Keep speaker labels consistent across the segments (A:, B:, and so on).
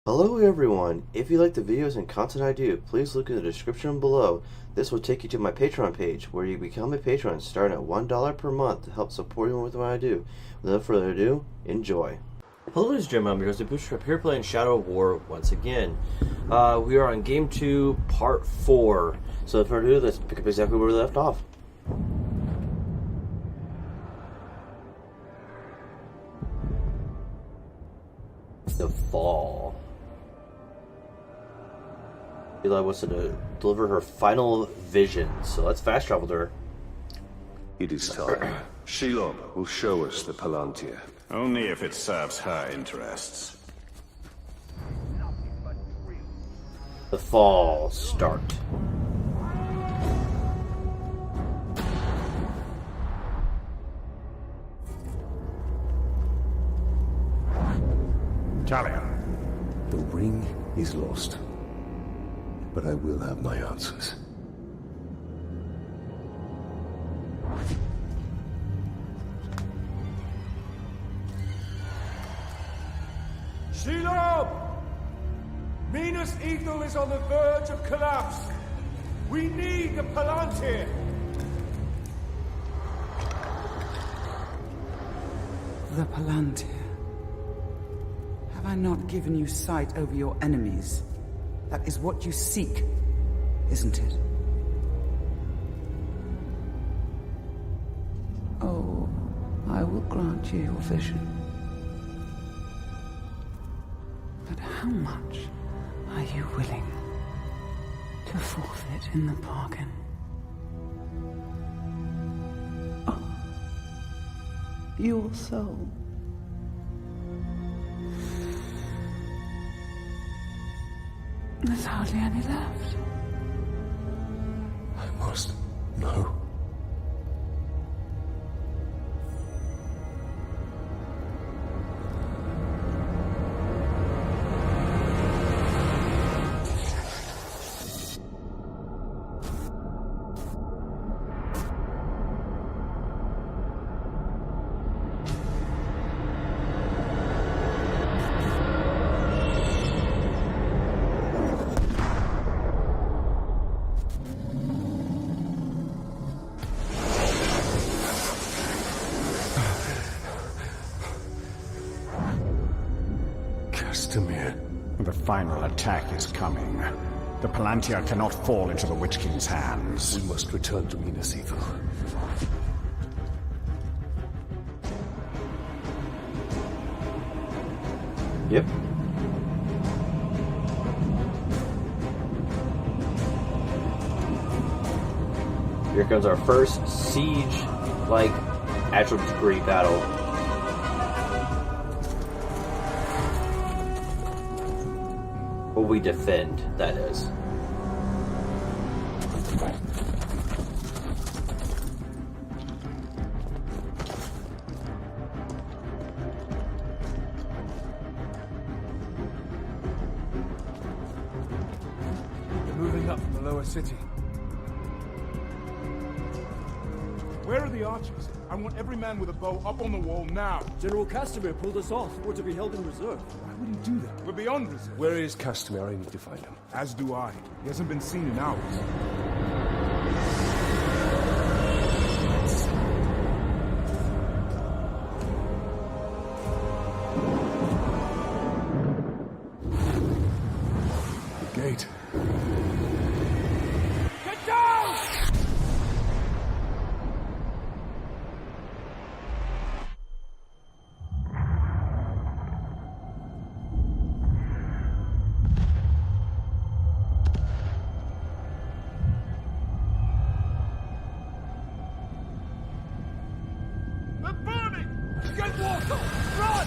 A: Hello everyone! If you like the videos and content I do, please look in the description below. This will take you to my Patreon page, where you become a patron starting at $1 per month to help support me with what I do. Without further ado, enjoy. Hello, ladies and gentlemen, I'm your host, BootStrapp, here playing Shadow of War once again. We are on Game 2, Part 4. So without further ado, let's pick up exactly where we left off. The Fall. Eli wants to deliver her final vision, so let's fast travel to her.
B: It is time. Shelob will show us the Palantir.
C: Only if it serves her interests.
A: The Fall start.
C: Talia.
B: The ring is lost, but I will have my answers.
D: Shelob! Minas Ithil is on the verge of collapse. We need the Palantir.
E: The Palantir. Have I not given you sight over your enemies? That is what you seek, isn't it? Oh, I will grant you your vision. But how much are you willing to forfeit in the bargain? Oh, your soul. There's hardly any left.
B: I must know.
C: The final attack is coming. The Palantir cannot fall into the Witch King's hands.
B: We must return to Minas Ithil.
A: Yep. Here comes our first siege-like actual degree battle. Or we defend, that is.
D: They're moving up from the lower city. Where are the archers? I want every man with a bow up on the wall now.
F: General Castamere pulled us off. We're to be held in reserve.
D: Why would he do that? We're beyond reserve.
B: Where is Castamere? I need to find him.
D: As do I. He hasn't been seen in hours.
B: The gate.
D: Get down! They're burning! Get water! Run!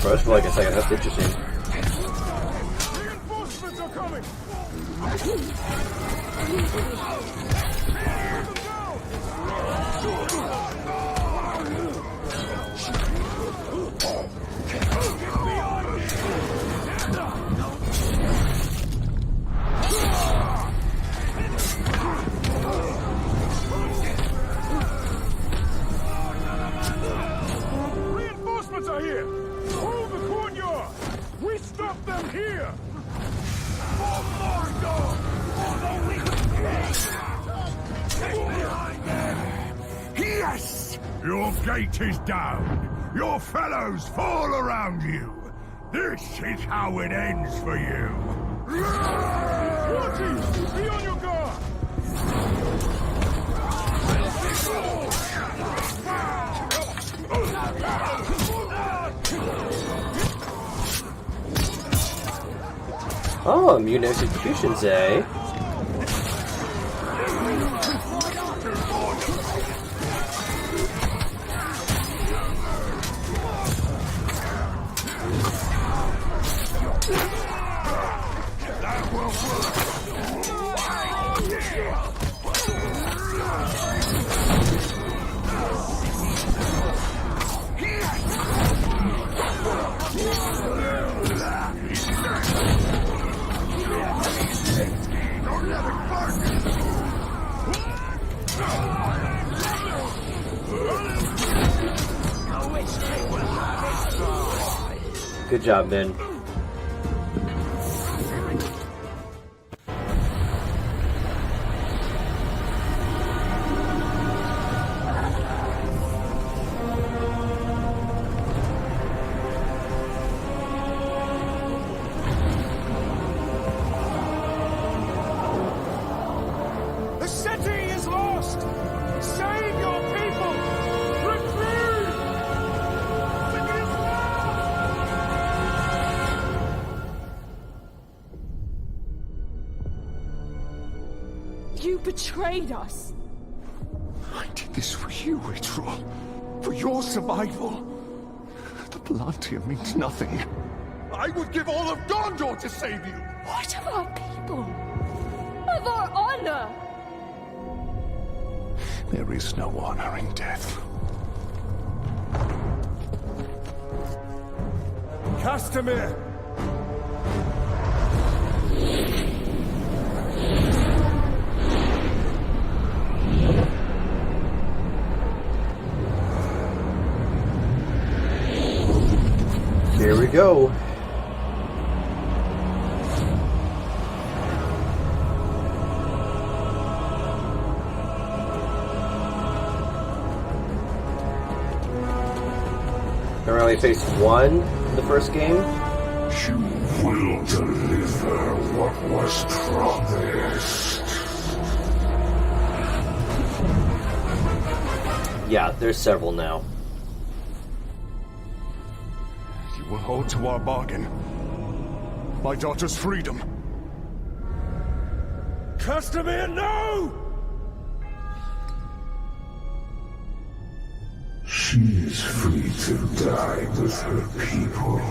A: First for like a second, that's interesting.
D: Reinforcements are coming! Reinforcements are here! Hold the courtyard! We stop them here!
G: Yes! Your gate is down. Your fellows fall around you. This is how it ends for you.
D: Watties, be on your guard!
A: Oh, immune executions, eh? Good job, Ben.
D: The city is lost! Save your people! Retreat! City is lost!
H: You betrayed us.
B: I did this for you, Ritual. For your survival. The Palantir means nothing.
G: I would give all of Gondor to save you!
H: What of our people? Of our honor?
B: There is no honor in death.
D: Castamere!
A: Here we go. Remember we faced one in the first game?
B: You will deliver what was promised.
A: Yeah, there's several now.
G: You will hold to our bargain. My daughter's freedom.
D: Castamere, no!
B: She is free to die with her people.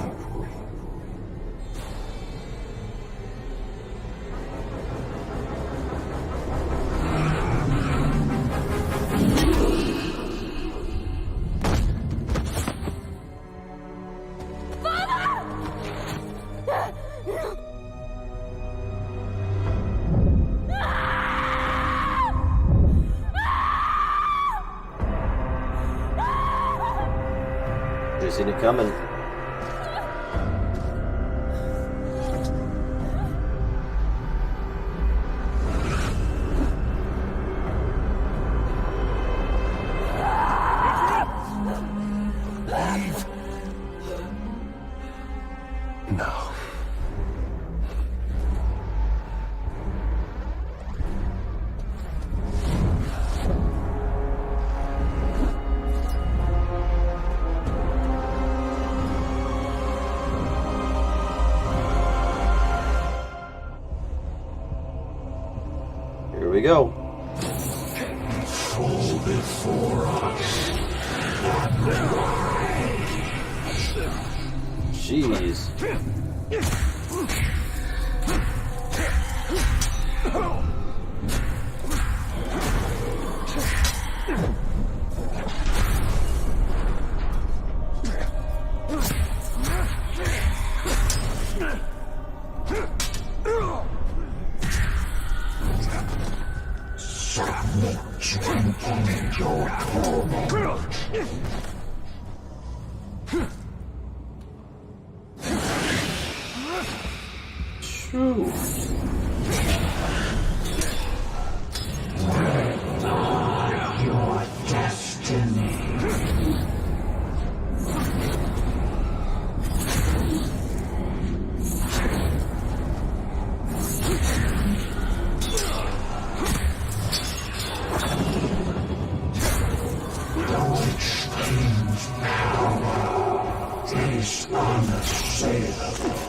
A: Just seen it coming.
B: Leave. No.
A: Here we go.
B: Fall before us.
A: Jeez. True.
B: Your destiny. The Witch King's power is unassailable.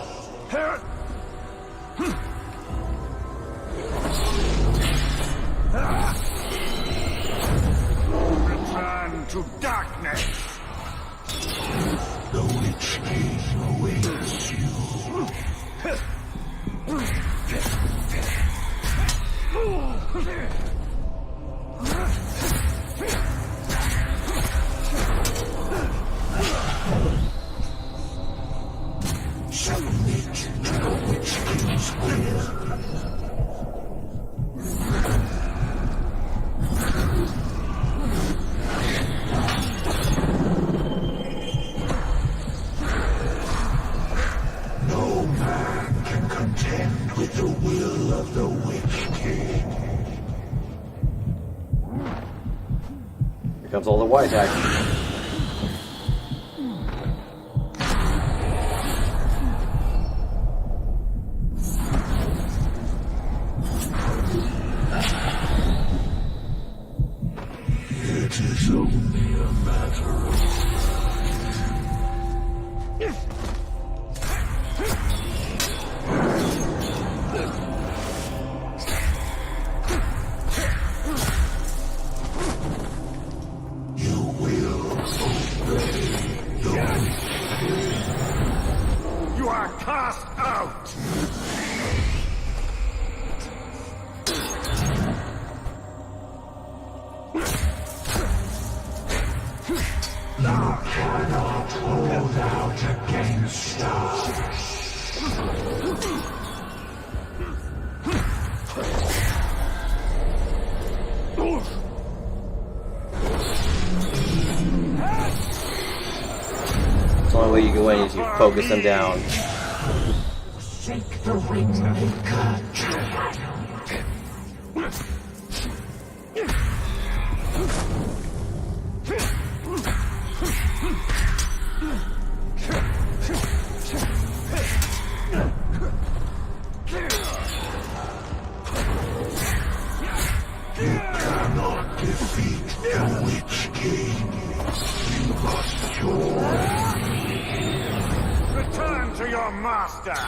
G: Return to darkness.
B: The Witch King awaits you. Submit to the Witch King's will. No man can contend with the will of the Witch King.
A: Here comes all the white action.
B: It is only a matter of you will obey the Witch King.
G: You are cast out.
B: You cannot hold out against us.
A: The only way you can win is you focus them down.
B: Seek the Wingmaker. You cannot defeat the Witch King. You must join.
G: Return to your master.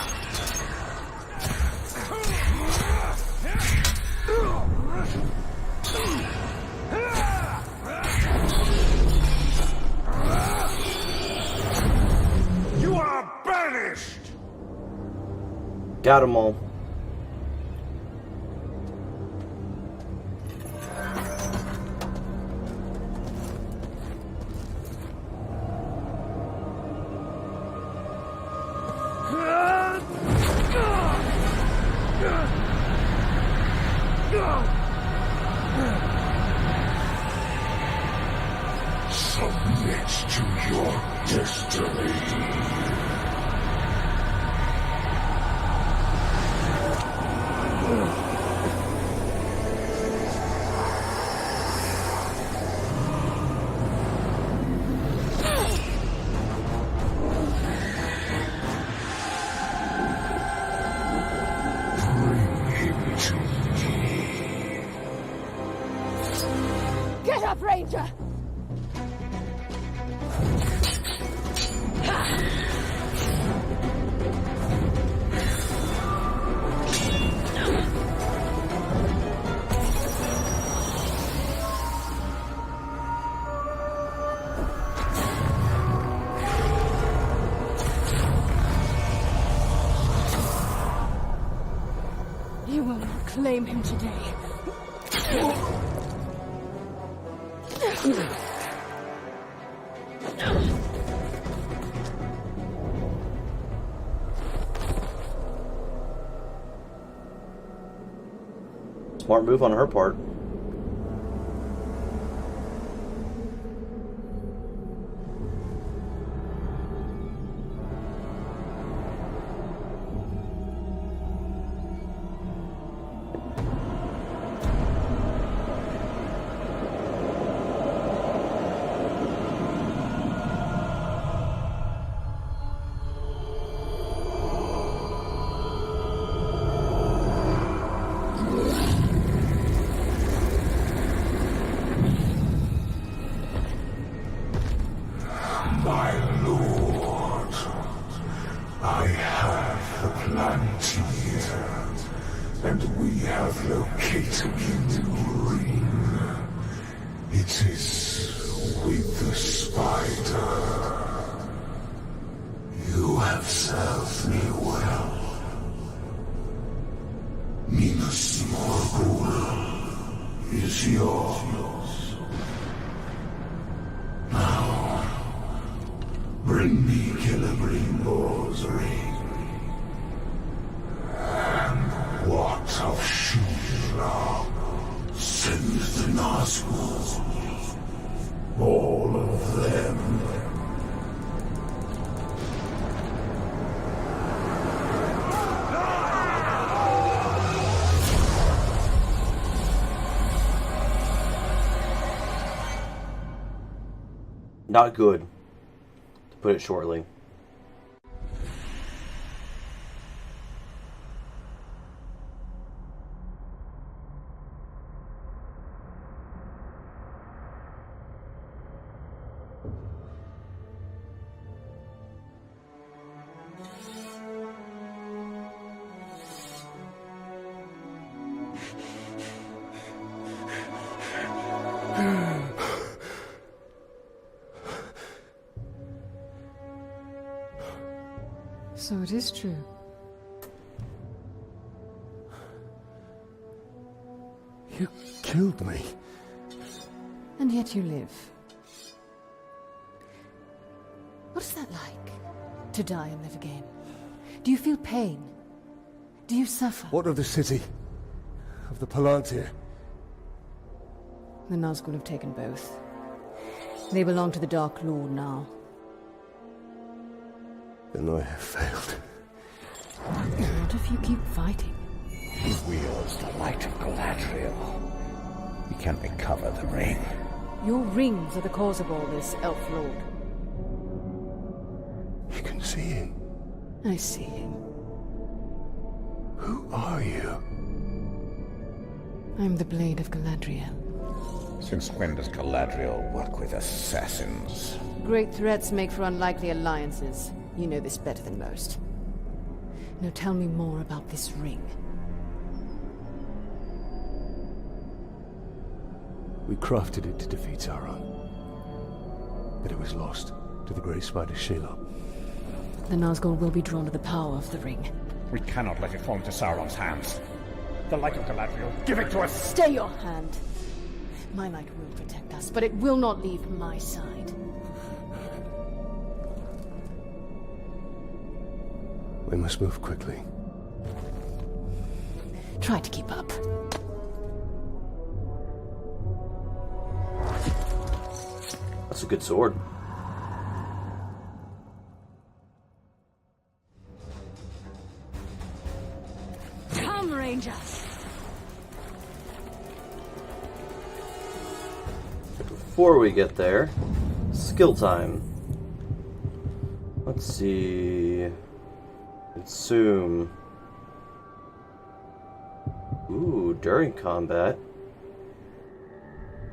G: You are banished.
A: Got them all.
B: Submit to your destiny. Bring him to me.
H: Get up, Ranger! claim him today.
A: Smart move on her part. Not good, to put it shortly.
I: So it is true.
B: You killed me.
I: And yet you live. What is that like? To die and live again? Do you feel pain? Do you suffer?
B: What of the city? Of the Palantir?
I: The Nazgul have taken both. They belong to the Dark Lord now.
B: Then I have failed.
I: What if you keep fighting?
C: He wields the light of Galadriel. He can recover the ring.
I: Your rings are the cause of all this, Elf Lord.
B: You can see him.
I: I see him.
B: Who are you?
I: I'm the Blade of Galadriel.
C: Since when does Galadriel work with assassins?
I: Great threats make for unlikely alliances. You know this better than most. Now tell me more about this ring.
B: We crafted it to defeat Sauron. But it was lost to the Grey Spider Shelob.
I: The Nazgul will be drawn to the power of the ring.
C: We cannot let it fall into Sauron's hands. The light of Galadriel, give it to us!
I: Stay your hand. My light will protect us, but it will not leave my side.
B: We must move quickly.
I: Try to keep up.
A: That's a good sword.
H: Come, Ranger.
A: Before we get there, skill time. Let's see. Consume. Ooh, during combat.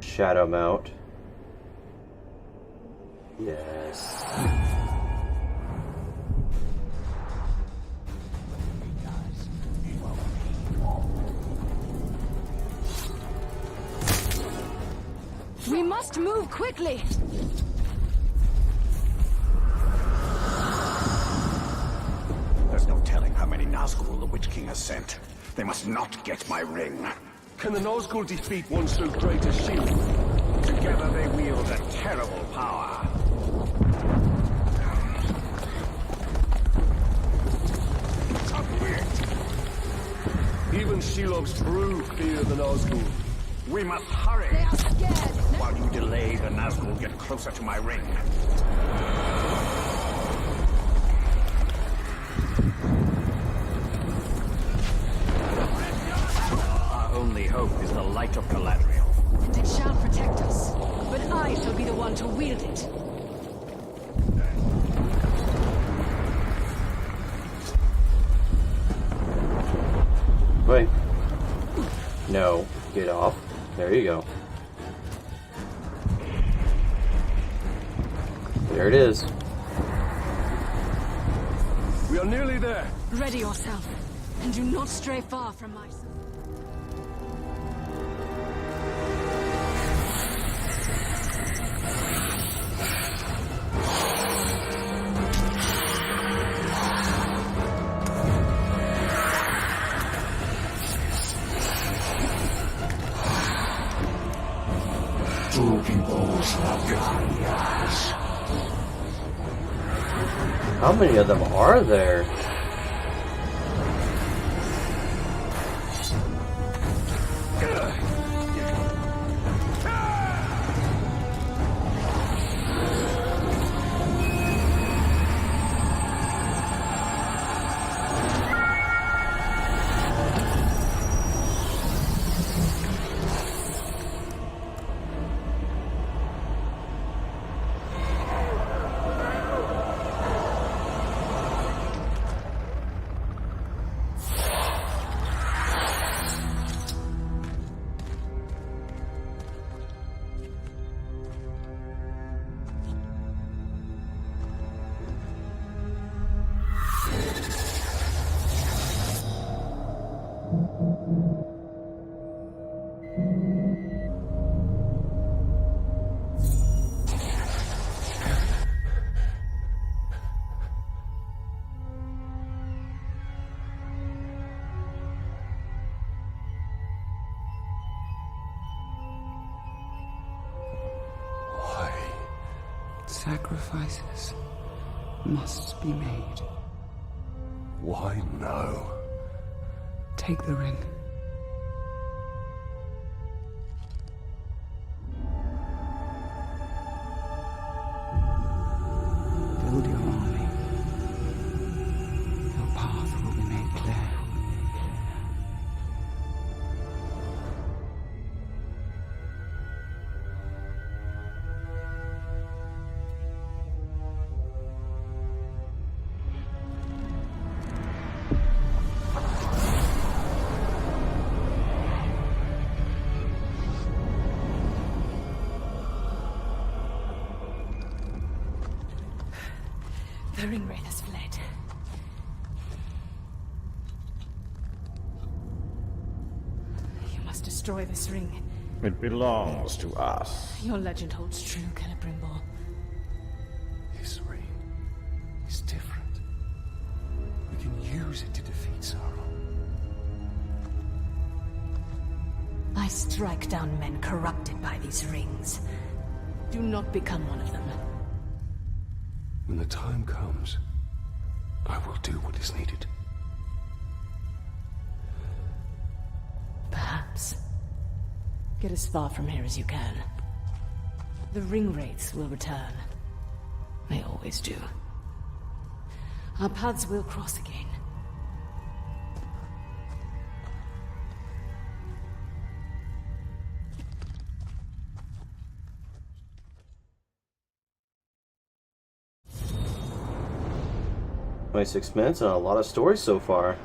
A: Shadow mount. Yes.
H: We must move quickly.
C: There's no telling how many Nazgul the Witch King has sent. They must not get my ring.
D: Can the Nazgul defeat one so great as she?
C: Together they wield a terrible power.
D: Even Shelob's Bruz fear the Nazgul.
C: We must hurry.
H: They are scared.
C: While you delay, the Nazgul get closer to my ring. Our only hope is the light of Galadriel.
H: And it shall protect us. But I shall be the one to wield it.
A: Wait. No. Get off. There you go. There it is.
D: We are nearly there.
H: Ready yourself. And do not stray far from my side.
A: How many of them are there?
E: Sacrifices must be made.
D: Why no?
E: Take the ring. Build your army. Your path will be made clear.
H: The ring wraith has fled. You must destroy this ring.
C: It belongs to us.
H: Your legend holds true, Celebrimbor.
D: This ring is different. We can use it to defeat Sauron.
H: I strike down men corrupted by these rings. Do not become one of them.
D: When the time comes, I will do what is needed.
H: Perhaps. Get as far from here as you can. The ring wraiths will return. They always do. Our paths will cross again.
A: $26 minutes and a lot of stories so far.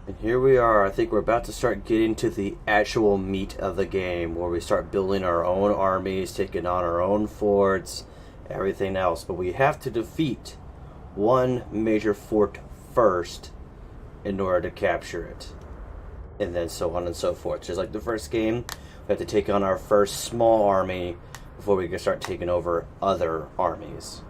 A: And here we are. I think we're about to start getting to the actual meat of the game, where we start building our own armies, taking on our own forts, everything else. But we have to defeat one major fort first in order to capture it. and then so on and so forth. Just like the first game, we have to take on our first small army before we can start taking over other armies.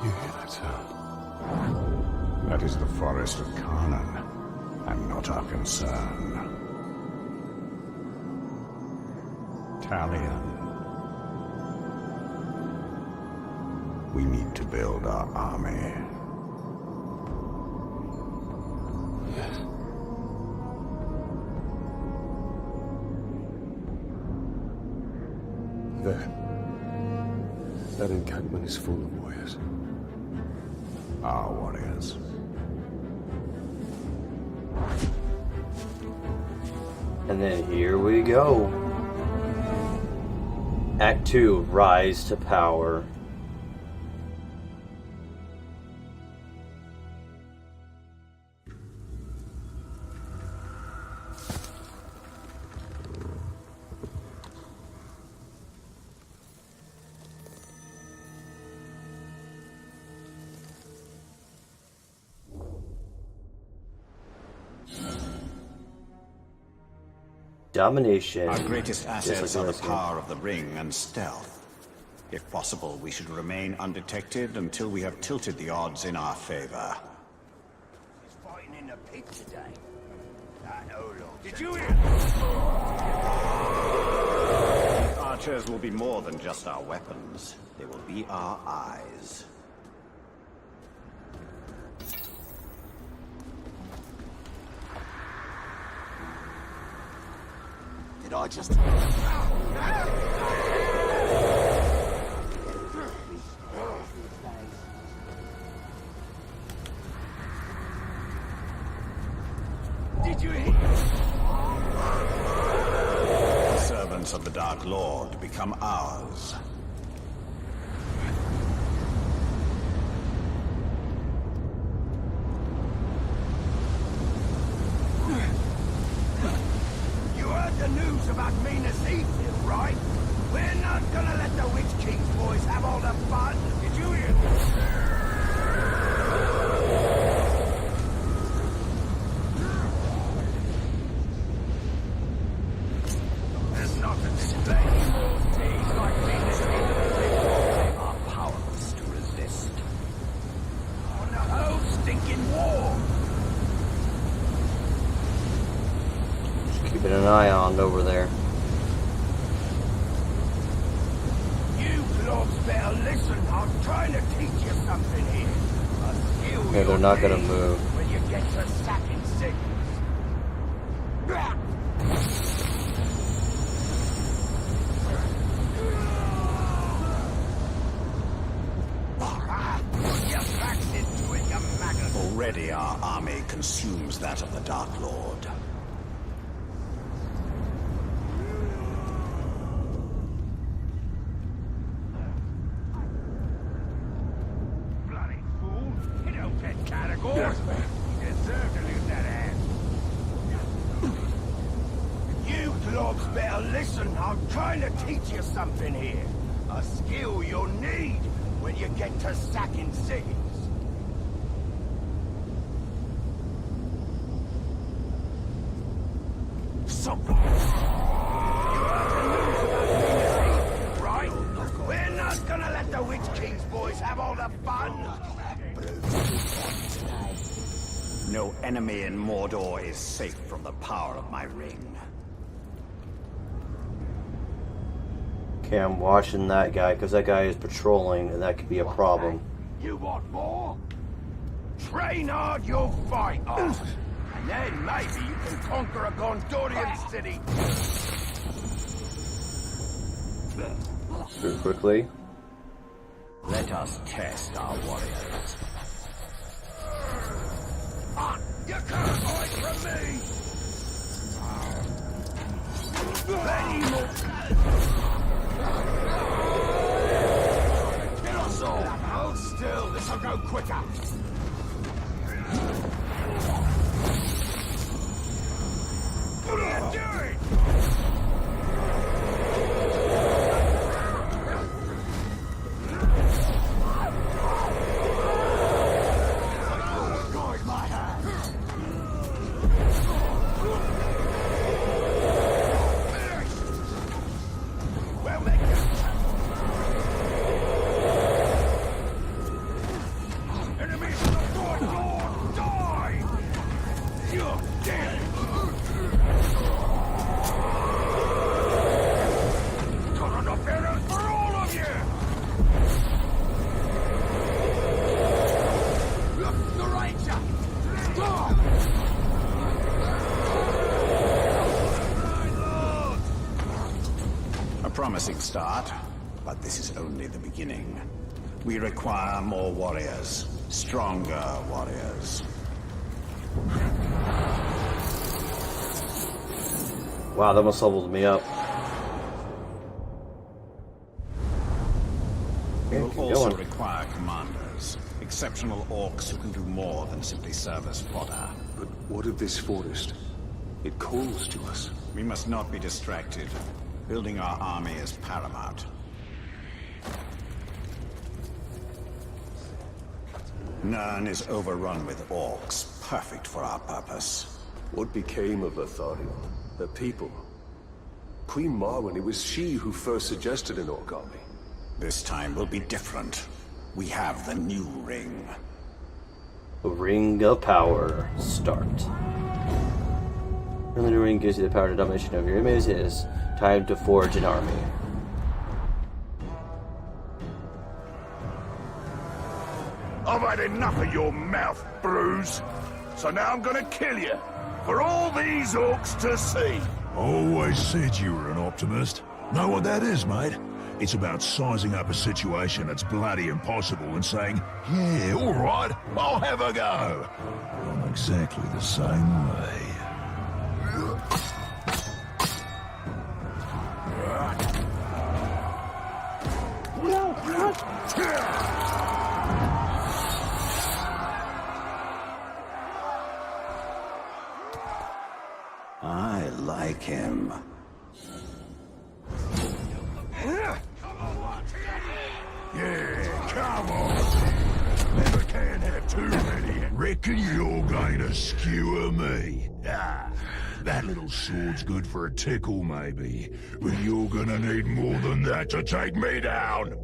G: You hear that sound?
C: That is the forest of Karnan, and not our concern. Talion. We need to build our army.
G: Yes. There. That encampment is full of warriors.
C: Our warriors.
A: And then here we go. Act 2, Rise to Power. Domination.
C: Our greatest assets
A: like
C: are the
A: last
C: power of the ring and stealth. If possible, we should remain undetected until we have tilted the odds in our favor.
G: He's fighting in the pit today. Did you hear?
C: Archers will be more than just our weapons. They will be our eyes.
G: Did I just... Did you hear?
C: The servants of the Dark Lord become ours.
G: You heard the news about Minas Ithil, right? We're not gonna let the Witch King's boys have all the fun. Did you hear? There's nothing to explain. Days like Minas Ithil, they are powerless to resist. On the whole stinking war.
A: Keeping an eye on over there.
G: You blobs better listen. I'm trying to teach you something here. A skill
A: Yeah, they're
G: you'll
A: not gonna
G: need
A: move.
G: when you get to sacking cities. Put your backs into it, you maggot.
C: Already our army consumes that of the Dark Lord.
G: Bloody fool. You don't get categories. You deserve to lose that ass. You blobs better listen. I'm trying to teach you something here. A skill you'll need when you get to sacking cities. Something. You heard the news about Minas Ithil, right? We're not gonna let the Witch King's boys have all the fun.
C: No enemy in Mordor is safe from the power of my ring.
A: Okay, I'm watching that guy because that guy is patrolling and that could be a problem.
G: You want more? Train hard, you'll fight hard. And then maybe you can conquer a Gondorian city.
A: Move quickly.
C: Let us test our warriors.
G: You can't hide from me! Any more? Get us all! Hold still, this'll go quicker! What are you doing? Guide my hand! Well, make it! Enemies to the front door! Die! You're dead! Got enough arrows for all of you! Look, the ranger! Stop!
C: A promising start, but this is only the beginning. We require more warriors. Stronger warriors.
A: Wow, that almost leveled me up.
C: We
A: Okay,
C: will
A: keep
C: also
A: going.
C: require commanders. Exceptional orcs who can do more than simply serve as fodder.
D: But what of this forest? It calls to us.
C: We must not be distracted. Building our army is paramount. Nirn is overrun with orcs, perfect for our purpose.
D: What became of Atharion? Her people? Queen Marwen, it was she who first suggested an orc army.
C: This time will be different. We have the new ring.
A: Ring of Power. Start. When the ring gives you the power to domination of your enemies, it is time to forge an army.
G: I've had enough of your mouth, Bruz. So now I'm gonna kill you. For all these orcs to see.
J: Always said you were an optimist. Know what that is, mate? It's about sizing up a situation that's bloody impossible and saying, yeah, all right, I'll have a go. I'm exactly the same way.
C: I like him.
J: Yeah, come on. Never can have too many. Reckon you're going to skewer me. Ah, that little sword's good for a tickle, maybe. But you're gonna need more than that to take me down.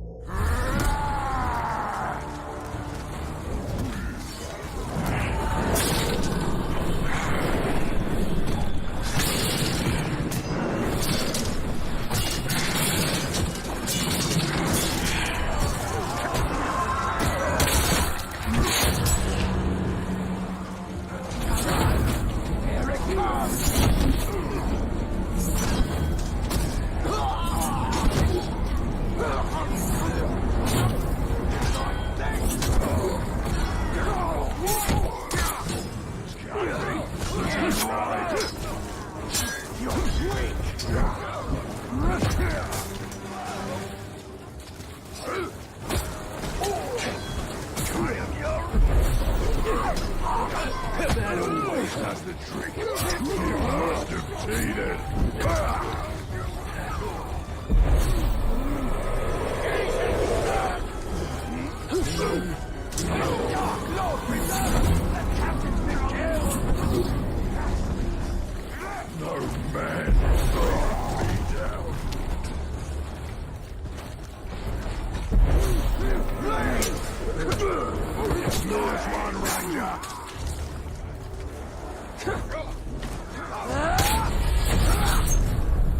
G: That always does the trick. You must have cheated. No man brought me down. Nice one, Ranger.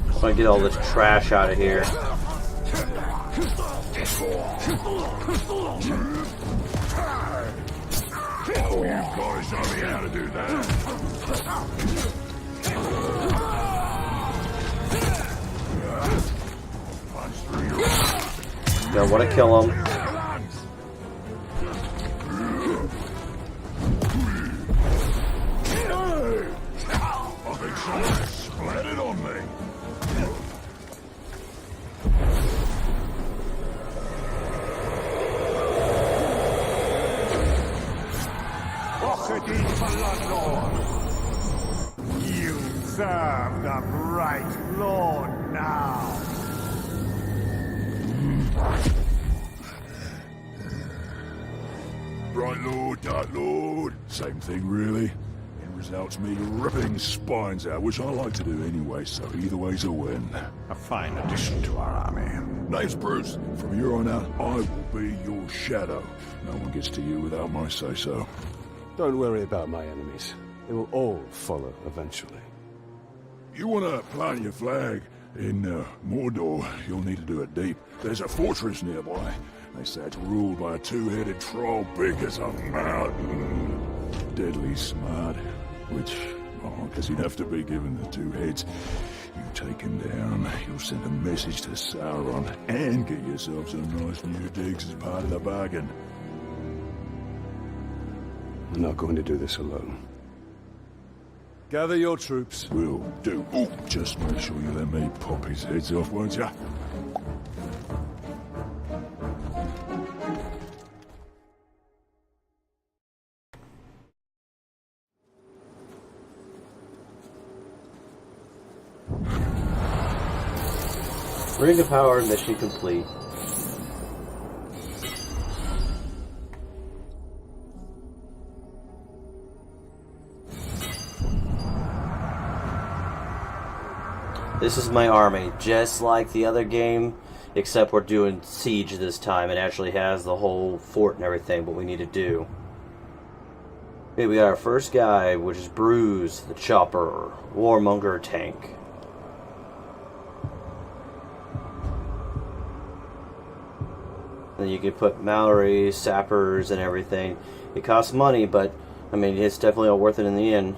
A: I'm gonna get all this trash out of here.
J: Oh, you guys show me how to do that. Punch through your...
A: Don't want to kill him.
J: me.
B: You serve the bright Lord now.
J: Bright Lord, Dark Lord. Same thing, really. End results me ripping spines out, which I like to do anyway, so either way's a win.
C: A fine addition to our army.
J: Name's Bruz. From here on out, I will be your shadow. No one gets to you without my say-so.
D: Don't worry about my enemies. They will all follow eventually.
J: You want to plant your flag in Mordor, you'll need to do it deep. There's a fortress nearby. They say it's ruled by a two-headed troll big as a mountain. Deadly smart. Which, because he'd have to be given the two heads. You take him down, you'll send a message to Sauron, and get yourself some nice new digs as part of the bargain.
D: I'm not going to do this alone. Gather your troops.
J: Will do. Oh, just make sure you let me pop his heads off, won't ya?
A: Ring of Power mission complete. This is my army, just like the other game, except we're doing siege this time. It actually has the whole fort and everything, what we need to do. Okay, we got our first guy, which is Bruz, the chopper, warmonger tank. Then you can put Mallory, sappers, and everything. It costs money, but I mean, it's definitely all worth it in the end.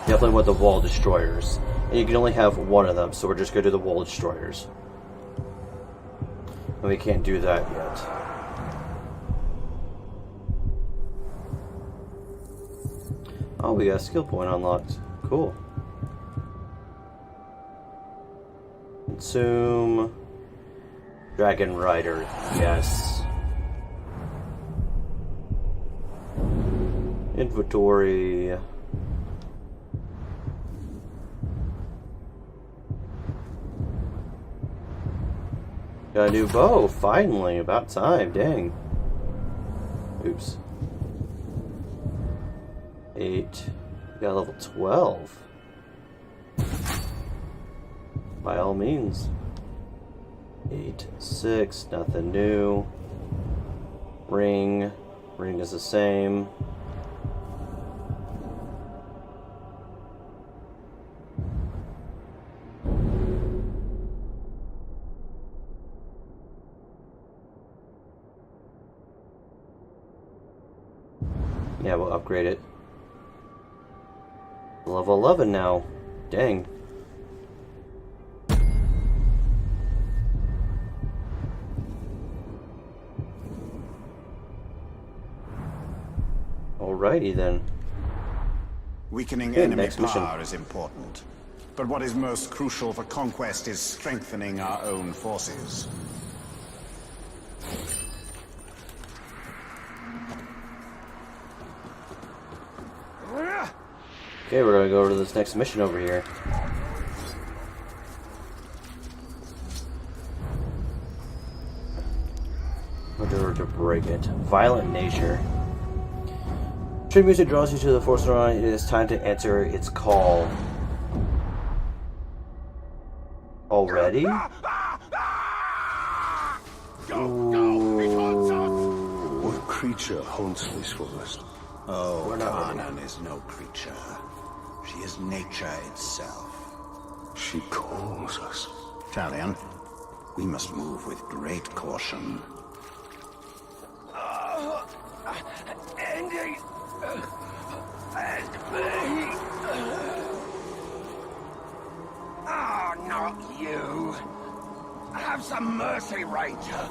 A: Definitely want the wall destroyers. And you can only have one of them, so we're just going to do the wall destroyers. And we can't do that yet. Oh, we got a skill point unlocked. Cool. Consume. Dragon Rider. Yes. Inventory. Got a new bow, finally. About time, dang. Oops. 8. Got level 12. By all means. 8, 6, nothing new. Ring. Ring is the same. Yeah, we'll upgrade it. Level 11 now. Dang. Alrighty then.
C: Weakening enemy power is important. But what is most crucial for conquest is strengthening our own forces.
A: Okay, we're gonna go to this next mission over here. Order to break it. Violent nature. Trade music draws you to the force around. It is time to answer its call. Already?
D: What creature haunts this forest?
C: Oh, Kanan is no creature. She is nature itself.
D: She calls us.
C: Talion, we must move with great caution.
G: Andy! And me! Ah, not you! Have some mercy, Ranger!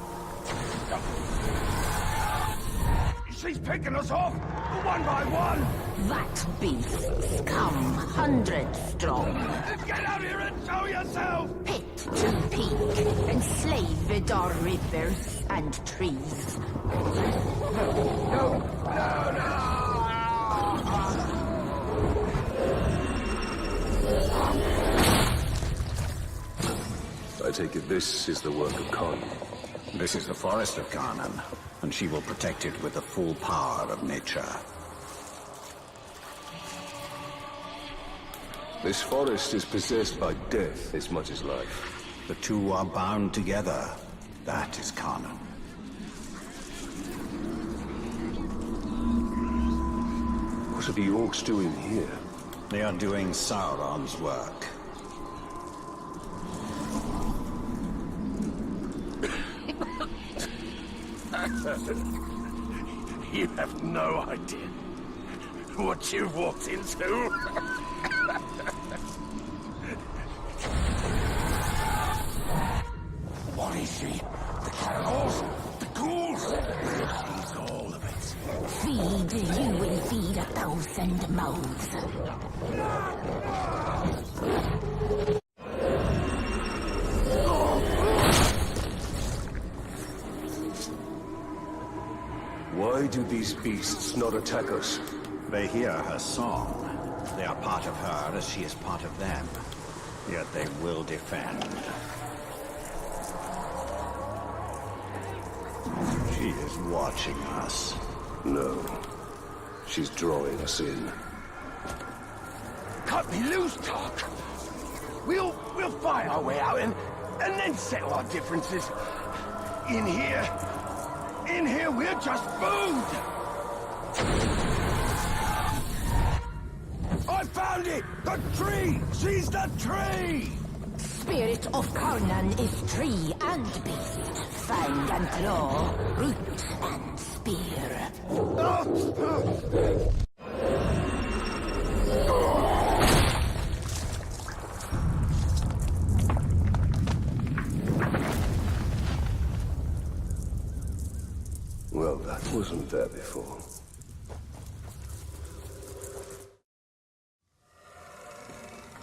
G: She's picking us off! One by one!
K: That beasts come hundreds strong.
G: Get out here and show yourself!
K: Pit to peak, enslaved are rivers and trees.
G: No!
D: I take it this is the work of Khan.
C: This is the forest of Khanan, and she will protect it with the full power of nature.
D: This forest is possessed by death as much as life.
C: The two are bound together. That is Khanan.
D: What are the orcs doing here?
C: They are doing Sauron's work.
G: You have no idea what you've walked into. What is she? The cannibals? The ghouls? She's all of it.
K: Feed, you will feed 1,000 mouths.
D: Why do these beasts not attack us?
C: They hear her song. They are part of her as she is part of them. Yet they will defend. She is watching us.
D: No. She's drawing us in.
G: Cut me loose, Talk. We'll fight our way out and then settle our differences. In here, we're just food! I found it! The tree! She's the tree!
K: Spirit of Khanan is tree and beast, fang and claw, root and spear.
D: Well, that wasn't there before.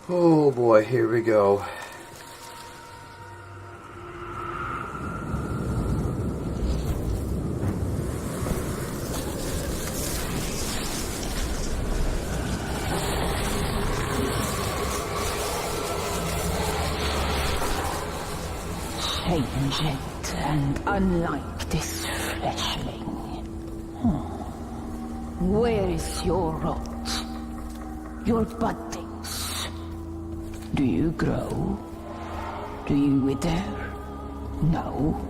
A: Oh boy, here we go.
K: Changed and unlike this fleshling. Where is your rot? Your buddings? Do you grow? Do you wither? No.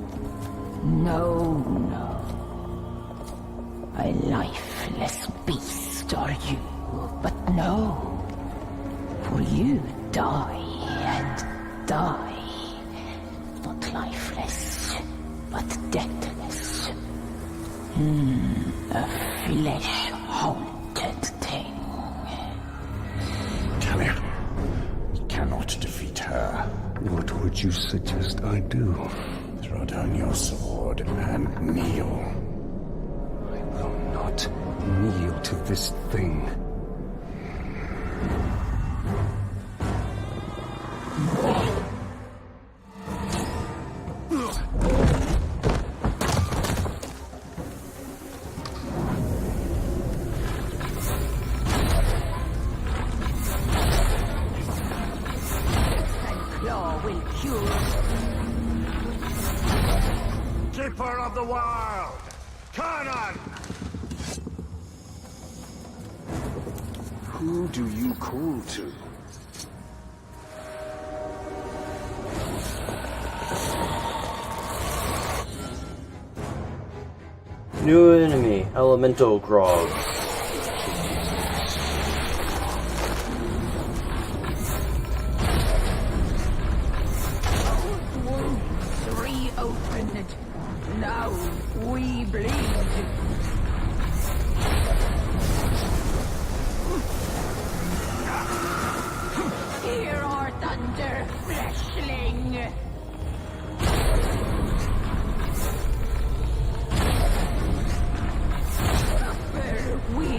K: No, no. A lifeless beast are you, but no. For you die and die. Not lifeless, but deathless. A flesh-haunted thing.
J: Tell him. He cannot defeat her.
D: What would you suggest I do?
J: Throw down your sword and kneel.
D: I will not kneel to this thing.
G: Keeper of the world, Khanan!
D: Who do you call to?
A: New enemy, Elemental Grog.
K: Reopened. Now we bleed. Hear our thunder, fleshling. Suffer, we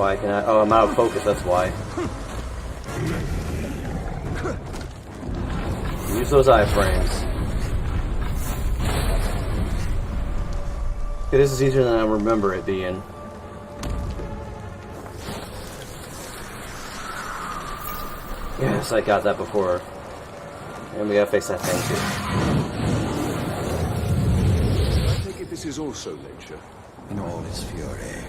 A: Why can I? Oh, I'm out of focus, that's why. Use those iframes. Okay, this is easier than I remember it being. Yes, I got that before. And we gotta fix that thing too.
D: I take it this is also nature.
G: In all its fury.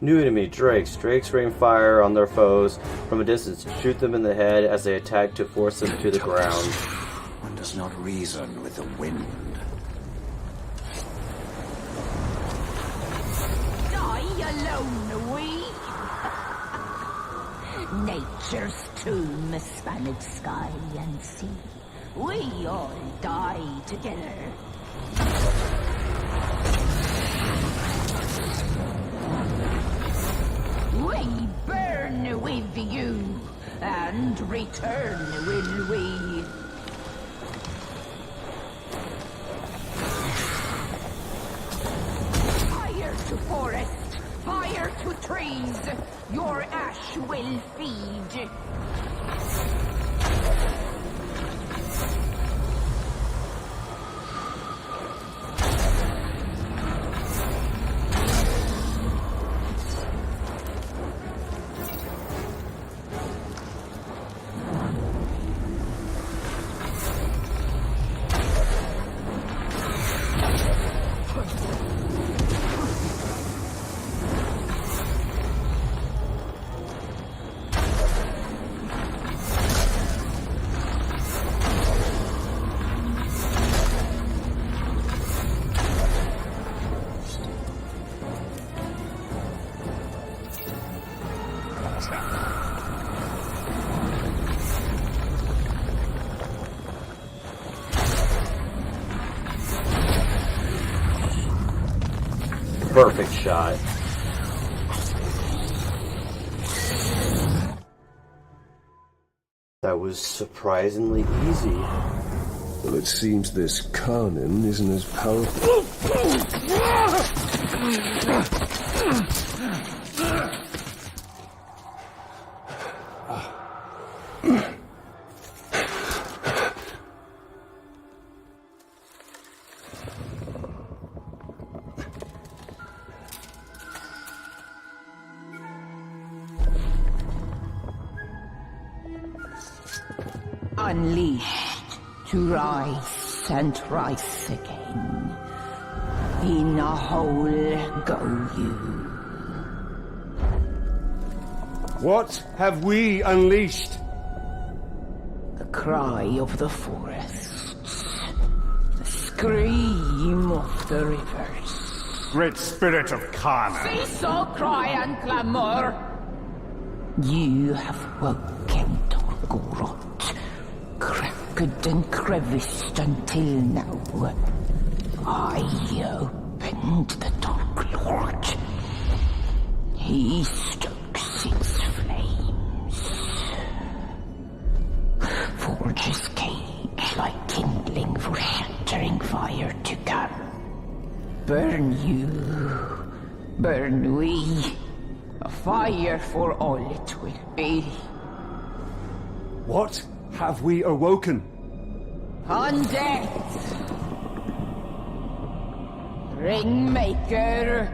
A: New enemy, Drakes. Drakes rain fire on their foes from a distance. Shoot them in the head as they attack to force them to the ground.
G: One does not reason with the wind.
K: Die alone, we. Nature's tomb spanned sky and sea. We all die together. We burn with you, and return will we. Fire to forest, fire to trees, your ash will feed.
A: Perfect shot. That was surprisingly easy.
D: Well, it seems this Karnan isn't as powerful.
K: Unleashed to rise and rise again. In a hole go you.
L: What have we unleashed?
K: The cry of the forests. The scream of the rivers.
L: Great spirit of Karnan.
K: Cease all cry and clamor. You have woken Torgorot. Cracked and creviced until now. I opened the Dark Lord. He stokes its flames. Forges cage like kindling for shattering fire to come. Burn you, burn we. A fire for all it will be.
L: What have we awoken?
K: Undead! Ringmaker,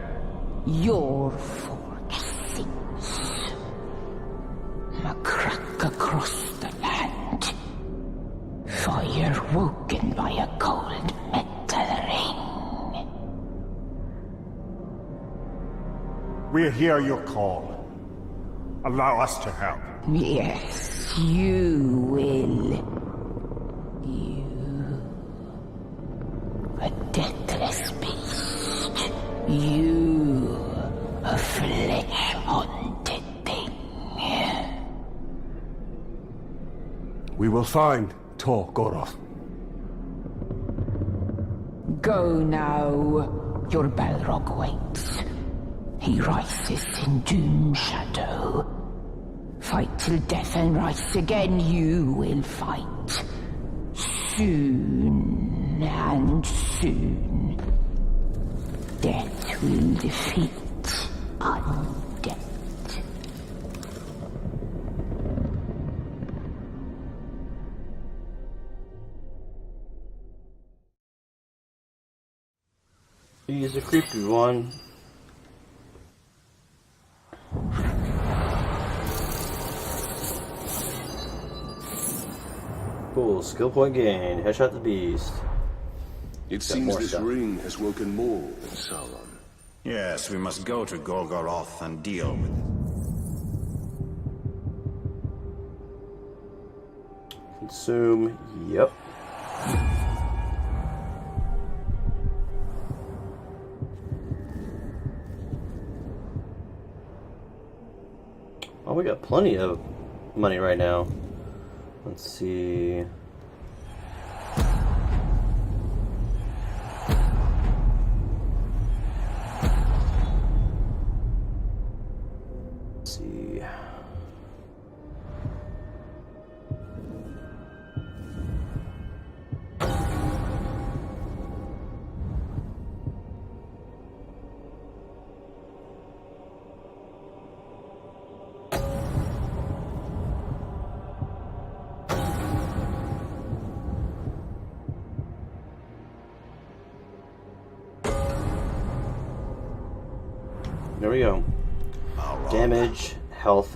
K: your forge sings. A crack across the land. Fire woken by a cold metal ring.
L: We hear your call. Allow us to help.
K: Yes, you will. You... a deathless beast. You... a flesh-haunted thing.
L: We will find Tor Goroth.
K: Go now. Your Balrog waits. He rises in doom shadow. Fight till death and rise again, you will fight. Soon and soon. Death will defeat undead.
A: He's a creepy one. Cool, skill point gain. Headshot the beast.
D: It seems this ring has woken more in Sauron.
C: Yes, we must go to Gorgoroth and deal with it.
A: Consume. Yep. Oh, we got plenty of money right now. Let's see. Let's see. There we go. Damage, health.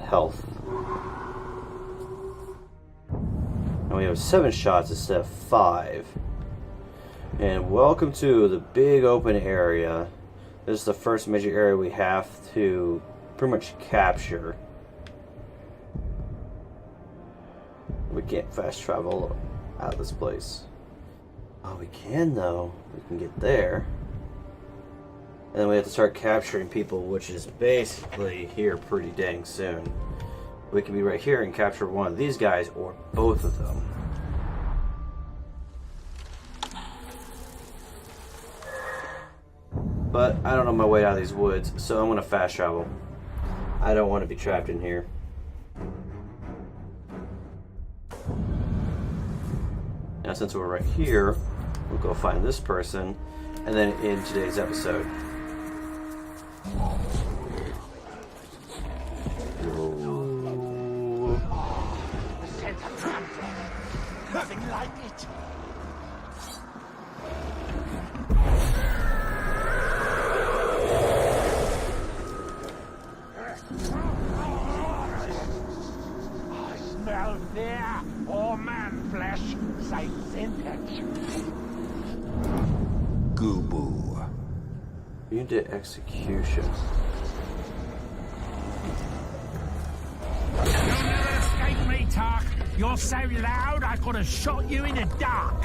A: And we have 7 shots instead of 5. And welcome to the big open area. This is the first major area we have to pretty much capture. We can't fast travel out of this place. Oh, we can though. We can get there. And then we have to start capturing people, which is basically here pretty dang soon. We can be right here and capture one of these guys or both of them. But I don't know my way out of these woods, so I'm going to fast travel. I don't want to be trapped in here. Now since we're right here, we'll go find this person, and then in today's episode.
G: Nothing like it. I smell fear or man flesh. Say vintage.
A: Goobo. You did execution.
G: You'll never escape me, Tark. You're so loud, I could have shot you in the dark.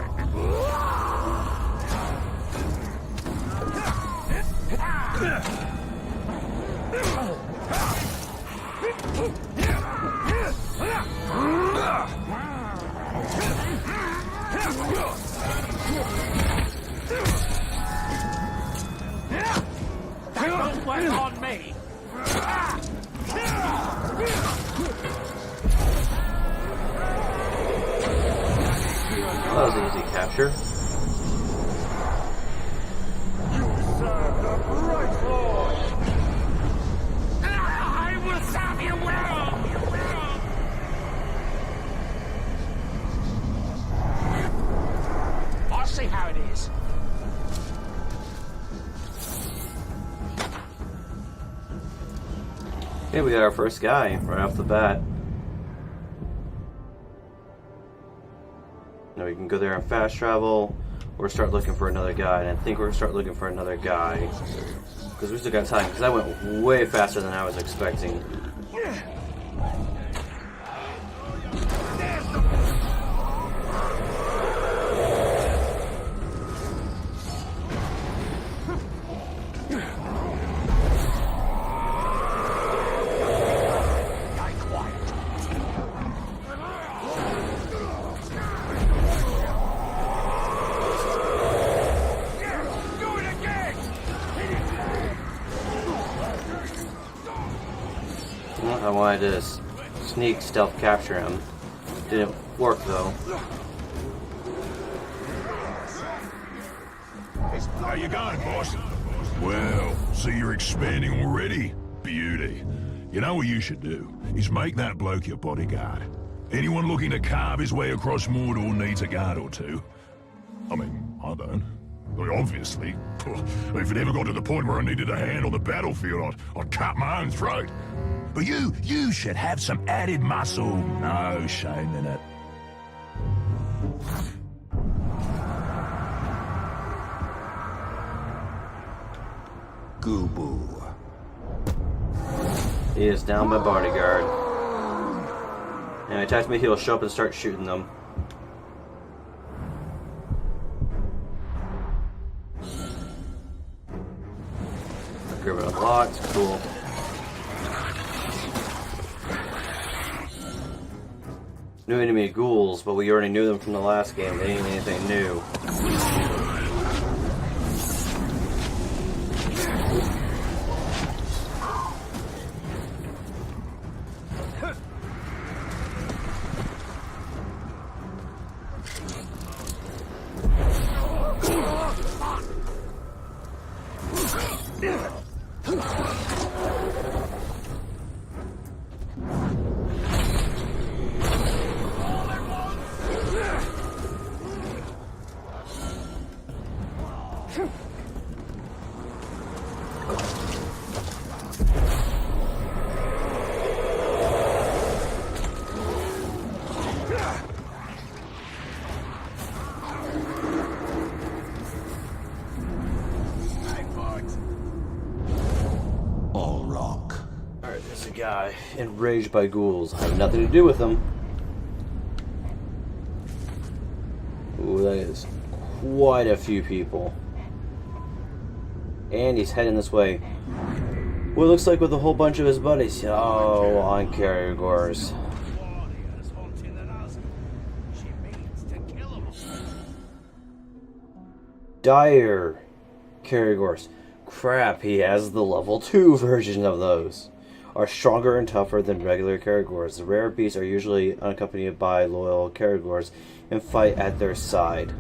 G: That won't work on me.
A: That was an easy capture.
G: You serve the bright Lord. I will serve you well. I'll see how it is.
A: Okay, we got our first guy right off the bat. Now we can go there and fast travel, or start looking for another guy. And I think we're gonna start looking for another guy because we still got time. Because I went way faster than I was expecting. I wanted to sneak stealth capture him. Didn't work though.
J: How you going, boss? Well, see you're expanding already? Beauty. You know what you should do? Is make that bloke your bodyguard. Anyone looking to carve his way across Mordor needs a guard or two. I mean, I don't. I mean, obviously. If it ever got to the point where I needed a hand on the battlefield, I'd cut my own throat. But you should have some added muscle. No shame in it.
A: Goobo. He is now my bodyguard. And he attacks me, he'll show up and start shooting them. Grab it unlocked, cool. New enemy ghouls, but we already knew them from the last game. They ain't anything new. Guy enraged by ghouls. I have nothing to do with them. Ooh, that is quite a few people. And he's heading this way. What it looks like with a whole bunch of his buddies. Oh, on Caragors. Dire Caragors. Crap, he has the level 2 version of those. Are stronger and tougher than regular Caragors. The rare beasts are usually unaccompanied by loyal Caragors and fight at their side.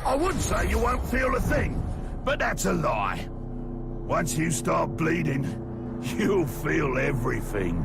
J: I would say you won't feel a thing, but that's a lie. Once you start bleeding, you'll feel everything.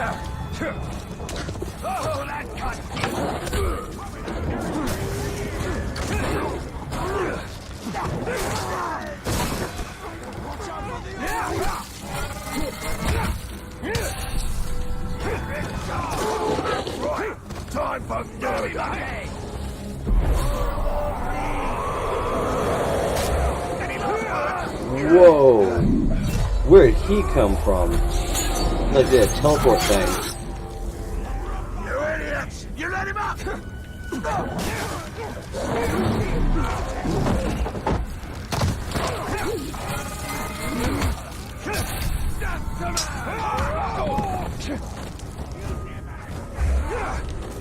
G: Oh, that cut!
J: Right, time for dirty.
A: Whoa! Where did he come from? Like the teleport thing.
J: You idiots! You let him up!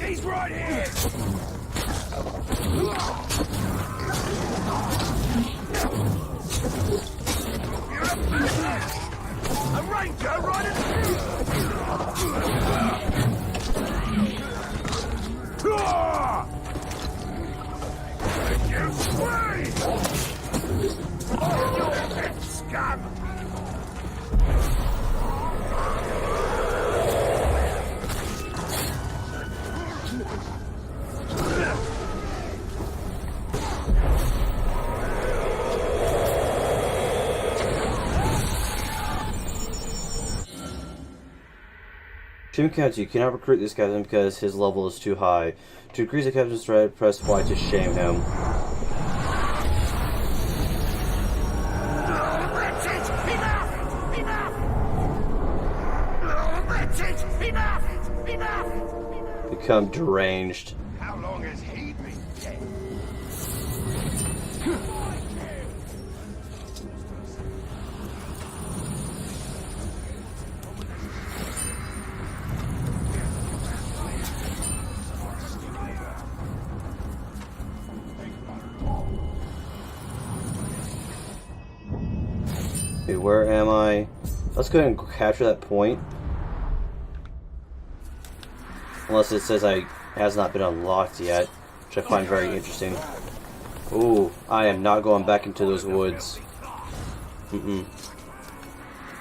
G: He's right here!
J: A ranger riding you sway! Oh, you scum!
A: Team Captain, you cannot recruit this captain because his level is too high. To increase the captain's threat, press Y to shame him. Become deranged.
J: How long has he been dead?
A: Okay, where am I? Let's go ahead and capture that point. Unless it says has not been unlocked yet, which I find very interesting. Ooh, I am not going back into those woods.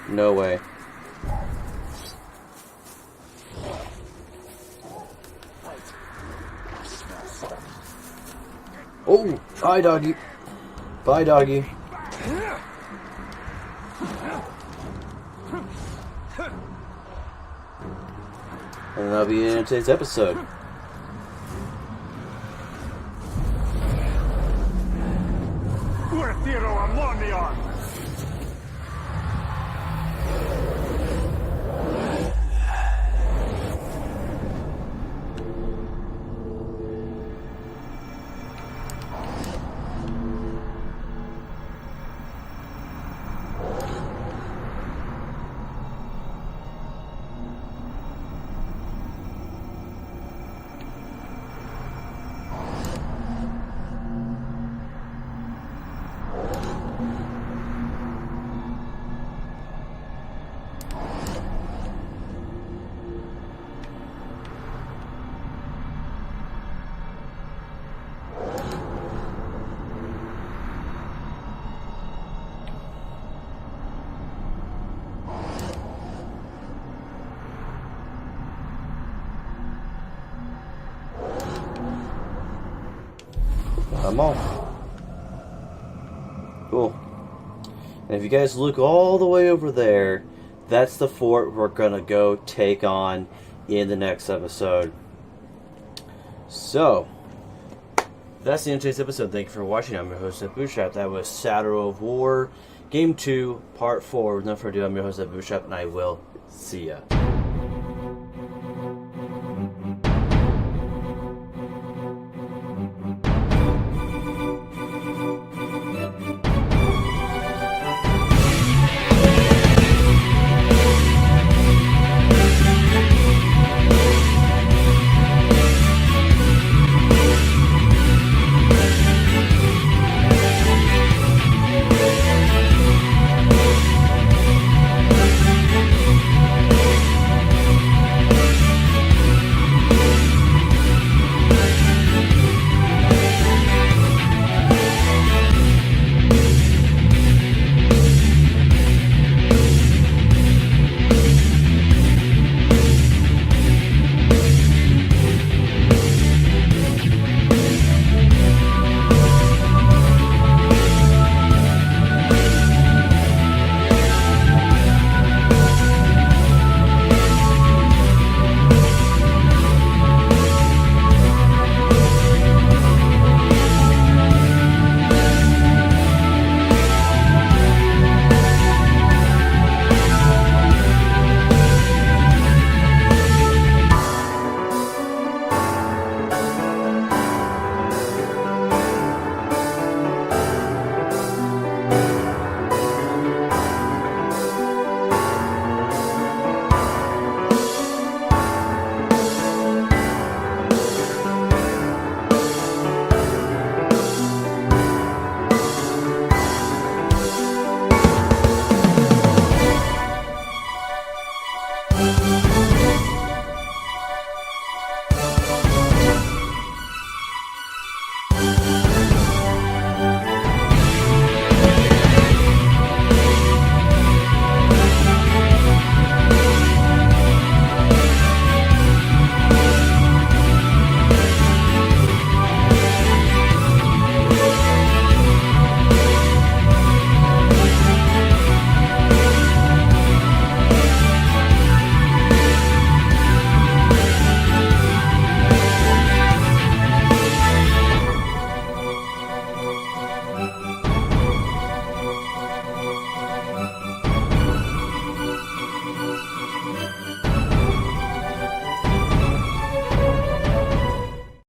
A: No way. Oh, bye doggy. Bye doggy. And that'll be it in today's episode. I'm off. Cool. And if you guys look all the way over there, that's the fort we're gonna go take on in the next episode. So, that's the end of today's episode. Thank you for watching. I'm your host at BootStrapp. That was Shadow of War, Game 2, Part 4. With no further ado, I'm your host at BootStrapp, and I will see ya.